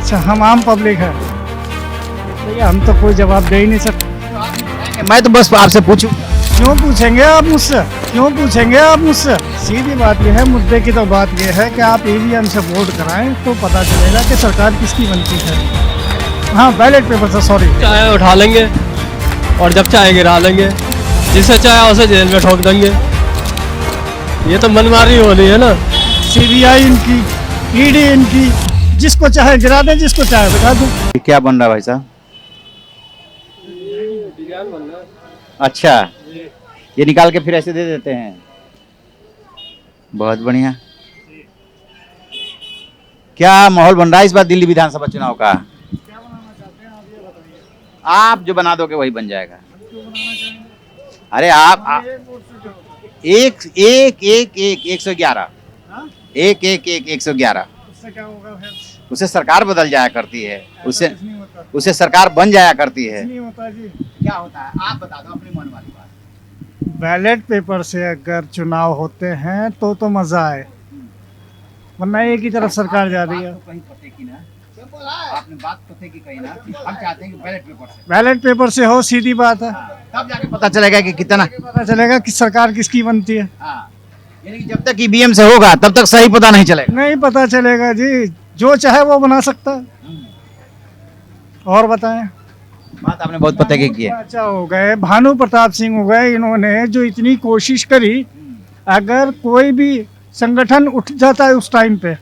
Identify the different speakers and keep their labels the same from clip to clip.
Speaker 1: अच्छा, हम आम पब्लिक है भैया, हम तो कोई जवाब दे ही नहीं सकते।
Speaker 2: मैं तो बस आपसे पूछूं।
Speaker 1: क्यों पूछेंगे आप मुझसे? क्यों पूछेंगे आप मुझसे? सीधी बात यह है, मुद्दे की तो बात यह है कि आप ईवीएम से वोट कराएं तो पता चलेगा कि सरकार किसकी बनती है। हाँ, बैलेट पेपर से, सॉरी।
Speaker 3: चाहे उठा लेंगे और जब चाहे गिरा लेंगे, जिसे चाहे उसे जेल में ठोक देंगे। ये तो मनमानी हो रही है ना।
Speaker 1: सीबीआई इनकी, ईडी इनकी, जिसको चाहे गिरा दें, जिसको चाहे बिठा दें।
Speaker 2: क्या बन रहा है भाई साहब? अच्छा, ये निकाल के फिर ऐसे दे देते हैं। बहुत बढ़िया। क्या माहौल बन रहा है इस बार दिल्ली विधानसभा चुनाव का? आप जो बना दोगे वही बन जाएगा। अरे आप एक एक एक एक 111 एक एक एक 111
Speaker 1: उससे क्या होगा फिर?
Speaker 2: उससे सरकार बदल जाया करती है, उससे
Speaker 1: कुछ नहीं होता।
Speaker 2: उससे सरकार बन जाया करती है।
Speaker 1: कुछ नहीं होता जी।
Speaker 2: क्या होता है आप बता दो अपनी मन वाली बात।
Speaker 1: बैलेट पेपर से अगर चुनाव होते हैं तो मजा आए, वरना एक ही तरफ सरकार जा रही है।
Speaker 2: बात तो कहीं पते की ना, आपने बात पते की कही ना। हम चाहते हैं कि बैलेट पेपर से,
Speaker 1: बैलेट पेपर से हो, सीधी बात है।
Speaker 2: तब जाके पता चलेगा कि कितना।
Speaker 1: पता चलेगा कि सरकार किसकी बनती है।
Speaker 2: यानी कि जब तक ईवीएम से होगा तब तक सही पता नहीं चलेगा।
Speaker 1: नहीं पता चलेगा जी, जो चाहे वो बना सकता है। और बताएं।
Speaker 2: बात आपने बहुत पते की है।
Speaker 1: अच्छा, हो गए भानु प्रताप सिंह, हो गए, इन्होंने जो इतनी कोशिश करी, अगर कोई भी संगठन उठ जाता है उस टाइम पे,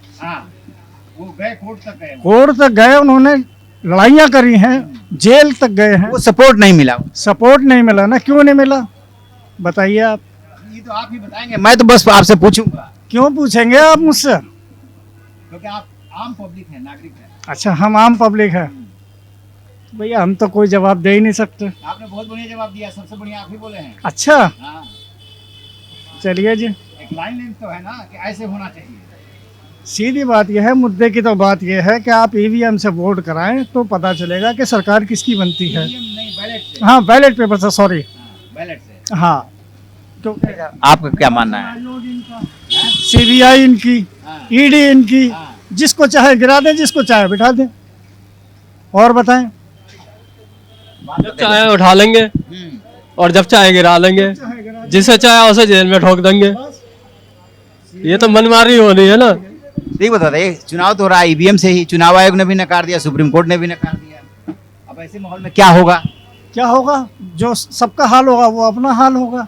Speaker 2: वो गए कोर्ट तक गए,
Speaker 1: कोर्ट तक गए, उन्होंने लड़ाइयाँ करी हैं, जेल तक गए हैं,
Speaker 2: वो सपोर्ट नहीं मिला।
Speaker 1: सपोर्ट नहीं मिला ना। क्यों नहीं मिला बताइए आप।
Speaker 2: ये तो आप ही बताएंगे, मैं तो बस आपसे पूछूंगा।
Speaker 1: क्यों पूछेंगे आप मुझसे?
Speaker 2: क्योंकि आप आम पब्लिक है, नागरिक है।
Speaker 1: अच्छा, हम आम पब्लिक है भैया, हम तो कोई जवाब दे ही नहीं सकते।
Speaker 2: आपने बहुत बढ़िया जवाब दिया, सबसे बढ़िया आप ही बोले हैं।
Speaker 1: अच्छा,
Speaker 2: हाँ,
Speaker 1: चलिए जी।
Speaker 2: एक लाइन लेंथ तो है ना कि ऐसे होना चाहिए।
Speaker 1: सीधी बात यह है, मुद्दे की तो बात यह है कि आप ईवीएम से वोट कराएं तो पता चलेगा कि सरकार किसकी बनती है।
Speaker 2: नहीं, बैलेट से।
Speaker 1: हाँ, बैलेट पेपर से, सॉरी।
Speaker 2: बैलेट से।
Speaker 1: हाँ, तो
Speaker 2: आपका क्या मानना है?
Speaker 1: सीबीआई इनकी, ईडी इनकी,
Speaker 2: हाँ।
Speaker 1: जिसको चाहे गिरा दें, जिसको चाहे बिठा दें। और बताएं।
Speaker 3: जब चाहे उठा लेंगे और जब चाहे गिरा लेंगे, जिसे चाहे उसे जेल में ठोक देंगे। ये तो मनमानी हो रही है ना।
Speaker 2: ठीक बता रहे, चुनाव तो हो रहा है ईवीएम से ही, चुनाव आयोग ने भी नकार दिया, सुप्रीम कोर्ट ने भी नकार दिया। अब ऐसे माहौल में क्या होगा?
Speaker 1: क्या होगा? जो सबका हाल होगा वो अपना हाल होगा,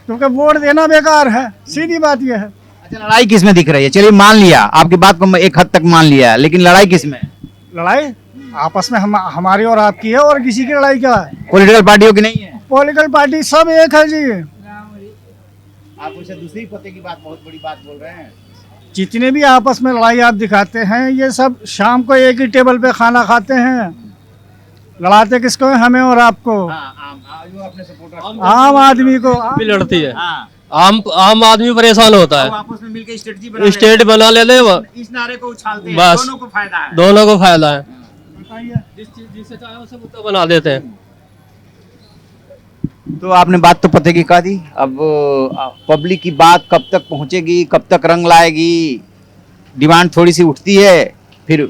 Speaker 1: क्योंकि वोट देना बेकार है। सीधी बात यह है।
Speaker 2: अच्छा, लड़ाई किस में दिख रही है? चलिए मान लिया, आपकी बात को मैं एक हद तक मान लिया, लेकिन लड़ाई किस में?
Speaker 1: लड़ाई आपस में हमारी और आपकी है, और किसी की लड़ाई क्या है?
Speaker 2: पॉलिटिकल पार्टियों की नहीं है।
Speaker 1: पॉलिटिकल पार्टी सब एक है जी।
Speaker 2: आप उसे दूसरी पते की बात, बहुत बड़ी बात बोल रहे हैं।
Speaker 1: जितने भी आपस में लड़ाई आप दिखाते हैं, ये सब शाम को एक ही टेबल पे खाना खाते हैं। लड़ाते किसको है? हमें और आपको,
Speaker 2: जो अपने सपोर्टर
Speaker 1: आम आदमी को।
Speaker 3: भी लड़ती है।
Speaker 2: हाँ,
Speaker 3: आम आदमी परेशान होता
Speaker 2: वो
Speaker 3: है।
Speaker 2: आपस में मिलकर स्ट्रेटजी बना
Speaker 3: स्टेट बना लेते हैं,
Speaker 2: लेते हैं, इस नारे को उछालते हैं,
Speaker 3: बस।
Speaker 2: दोनों को फायदा है।
Speaker 3: दोनों को फायदा है।
Speaker 1: बताइए।
Speaker 3: जिससे चाहे उसे मुद्दा बना देते हैं।
Speaker 2: तो आपने बात तो पते की कह दी। अब पब्लिक की बात कब तक पहुंचेगी, कब तक रंग लाएगी? डिमांड थोड़ी सी उठती है, फिर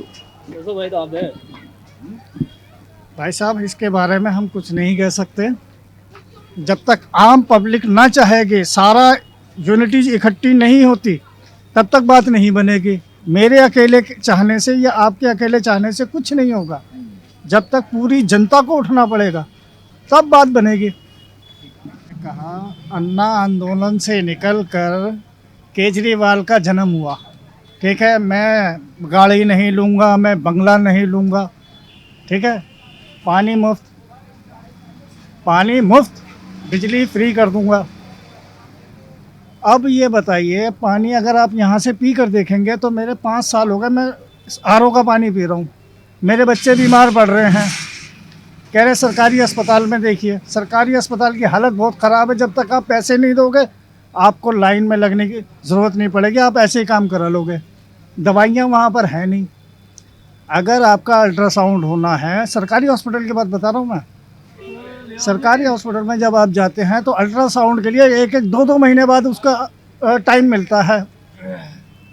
Speaker 1: भाई साहब, इसके बारे में हम कुछ नहीं कह सकते। जब तक आम पब्लिक ना चाहेगी, सारा यूनिटी इकट्ठी नहीं होती, तब तक बात नहीं बनेगी। मेरे अकेले चाहने से या आपके अकेले चाहने से कुछ नहीं होगा। जब तक पूरी जनता को उठना पड़ेगा, तब बात बनेगी। कहा, अन्ना आंदोलन से निकलकर केजरीवाल का जन्म हुआ। ठीक है, मैं गाड़ी नहीं लूँगा, मैं बंगला नहीं लूँगा, ठीक है, पानी मुफ्त, बिजली फ्री कर दूँगा। अब ये बताइए, पानी अगर आप यहाँ से पी कर देखेंगे तो मेरे 5 साल हो गए मैं आरओ का पानी पी रहा हूँ। मेरे बच्चे बीमार पड़ रहे हैं, कह रहे सरकारी अस्पताल में देखिए। सरकारी अस्पताल की हालत बहुत ख़राब है। जब तक आप पैसे नहीं दोगे, आपको लाइन में लगने की ज़रूरत नहीं पड़ेगी, आप ऐसे ही काम करा लोगे। दवाइयाँ वहाँ पर है नहीं। अगर आपका अल्ट्रासाउंड होना है, सरकारी हॉस्पिटल की बात बता रहा हूँ मैं, सरकारी हॉस्पिटल में जब आप जाते हैं तो अल्ट्रासाउंड के लिए 1-2 महीने बाद उसका टाइम मिलता है।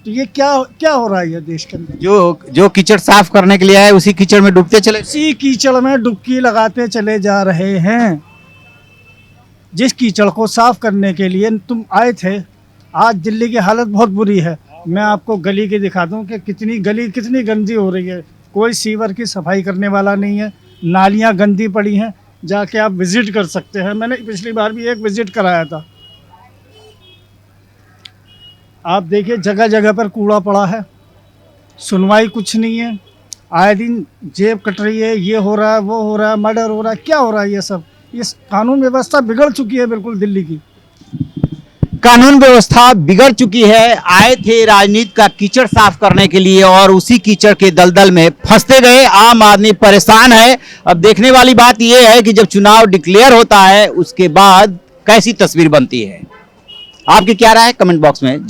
Speaker 1: तो ये क्या क्या हो रहा है ये देश के अंदर?
Speaker 2: जो कीचड़ साफ करने के लिए आए उसी कीचड़ में डूबते चले।
Speaker 1: इसी कीचड़ में डुबकी लगाते चले जा रहे हैं। जिस कीचड़ को साफ करने के लिए तुम आए थे, आज दिल्ली की हालत बहुत बुरी है। मैं आपको गली की दिखा दूं कि कितनी गंदी हो रही है। कोई सीवर की सफाई करने वाला नहीं है, नालियां गंदी पड़ी हैं। जाके आप विजिट कर सकते हैं, मैंने पिछली बार भी एक विजिट कराया था। आप देखिए जगह जगह पर कूड़ा पड़ा है, सुनवाई कुछ नहीं है। आए दिन जेब कट रही है, ये हो रहा है, वो हो रहा है, मर्डर हो रहा है, क्या हो रहा है ये सब? ये कानून व्यवस्था बिगड़ चुकी है बिल्कुल दिल्ली की।
Speaker 2: कानून व्यवस्था बिगड़ चुकी है। आए थे राजनीति का कीचड़ साफ करने के लिए और उसी कीचड़ के दलदल में फंसते गए। आम आदमी परेशान है। अब देखने वाली बात यह है कि जब चुनाव डिक्लेयर होता है उसके बाद कैसी तस्वीर बनती है। आपकी क्या राय है कमेंट बॉक्स में